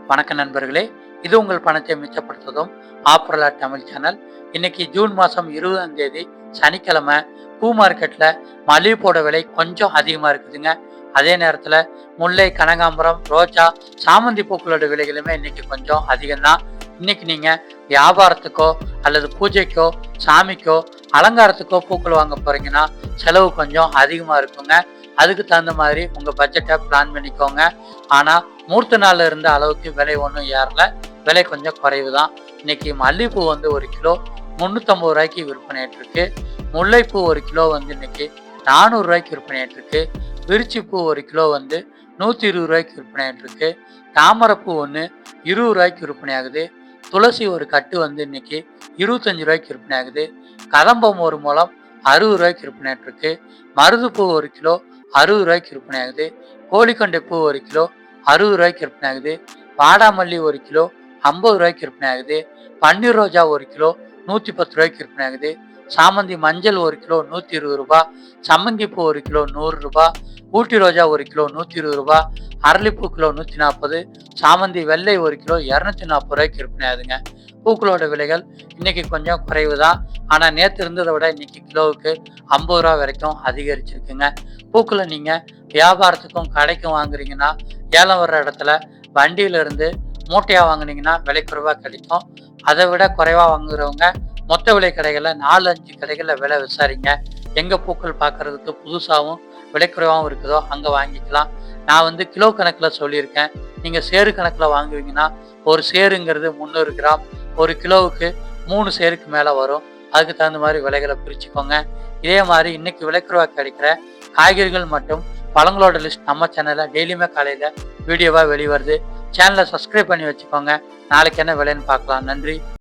வணக்க நண்பர்களே, இது உங்கள் பணத்தை மிச்சப்படுத்துவதும் ஆப்ரலா தமிழ் சேனல். இன்னைக்கு ஜூன் மாதம் 20ஆம் தேதி சனிக்கிழமை. பூ மார்க்கெட்டில் மல்லிகைப்பூட விலை கொஞ்சம் அதிகமாக இருக்குதுங்க. அதே நேரத்தில் முல்லை, கனகாம்பரம், ரோஜா, சாமந்தி பூக்களோட விலைகளுமே இன்னைக்கு கொஞ்சம் அதிகம்தான். இன்னைக்கு நீங்கள் வியாபாரத்துக்கோ அல்லது பூஜைக்கோ சாமிக்கோ அலங்காரத்துக்கோ பூக்கள் வாங்க போறீங்கன்னா செலவு கொஞ்சம் அதிகமாக இருக்குங்க. அதுக்கு தகுந்த மாதிரி உங்கள் பட்ஜெட்டை பிளான் பண்ணிக்கோங்க. ஆனால் மூர்த்த நாளில் இருந்த அளவுக்கு விலை ஒன்றும் ஏறல, விலை கொஞ்சம் குறைவு தான். இன்னைக்கு மல்லிகைப்பூ வந்து ஒரு கிலோ 350 ரூபாய்க்கு விற்பனை ஆயிட்டிருக்கு. முல்லைப்பூ ஒரு கிலோ வந்து இன்னைக்கு 400 ரூபாய்க்கு விற்பனை ஆயிட்டிருக்கு. விரிச்சிப்பூ ஒரு கிலோ வந்து 120 ரூபாய்க்கு விற்பனை ஆயிட்டிருக்கு. தாமரைப்பூ ஒன்று 20 ரூபாய்க்கு விற்பனை ஆகுது. துளசி ஒரு கட்டு வந்து இன்னைக்கு 25 ரூபாய்க்கு விற்பனை ஆகுது. கதம்பம் ஒரு முழம் 60 ரூபாய்க்கு விற்பனை ஆயிட்டிருக்கு. மருதுப்பூ ஒரு கிலோ 60 ரூபாய்க்கு விற்பனை ஆகுது. கோழிக்கொண்டை பூ ஒரு கிலோ 60 ரூபாய்க்கு விற்பனை ஆகுது. வாடாமல்லி ஒரு கிலோ 50 ரூபாய்க்கு விற்பனை ஆகுது. பன்னீர் ரோஜா ஒரு கிலோ 110 ரூபாய்க்கு விற்பனை ஆகுது. சாமந்தி மஞ்சள் ஒரு கிலோ 120 ரூபாய். சம்மங்கி பூ ஒரு கிலோ 100 ரூபாய். ஊட்டி ரோஜா ஒரு கிலோ 120 ரூபாய். அரளிப்பூ கிலோ 140. சாமந்தி வெள்ளை ஒரு கிலோ 240 ரூபாய்க்கு விற்பனை ஆகுதுங்க. பூக்களோட விலைகள் இன்னைக்கு கொஞ்சம் குறைவு தான். ஆனால் நேற்று இருந்ததை விட இன்னைக்கு கிலோவுக்கு 50 ரூபா வரைக்கும் அதிகரிச்சிருக்குங்க. பூக்களை நீங்கள் வியாபாரத்துக்கும் கடைக்கும் வாங்குறீங்கன்னா ஏலம் வர்ற இடத்துல வண்டியிலிருந்து மூட்டையாக வாங்குனீங்கன்னா விலை குறைவாக கிடைக்கும். அதை விட குறைவாக வாங்குறவங்க மொத்த விலை கடைகளில் 4-5 கடைகளில் விலை விசாரிங்க. எங்கே பூக்கள் பார்க்கறதுக்கு புதுசாகவும் விலை குறைவாகவும் இருக்குதோ அங்கே வாங்கிக்கலாம். நான் வந்து கிலோ கணக்கில் சொல்லியிருக்கேன். நீங்கள் சேரு கணக்கில் வாங்குவீங்கன்னா ஒரு சேருங்கிறது 300 கிராம், ஒரு கிலோவுக்கு 3 சேருக்கு மேலே வரும். அதுக்கு தகுந்த மாதிரி விலைகளை பிரிச்சுக்கோங்க. இதே மாதிரி இன்னைக்கு விலைக்குறைவாக கிடைக்கிற காய்கறிகள் மற்றும் பழங்களோட லிஸ்ட் நம்ம சேனலில் டெய்லியுமே காலையில் வீடியோவாக வெளிவருது. சேனலை சப்ஸ்கிரைப் பண்ணி வச்சுக்கோங்க. நாளைக்கு என்ன விலைன்னு பார்க்கலாம். நன்றி.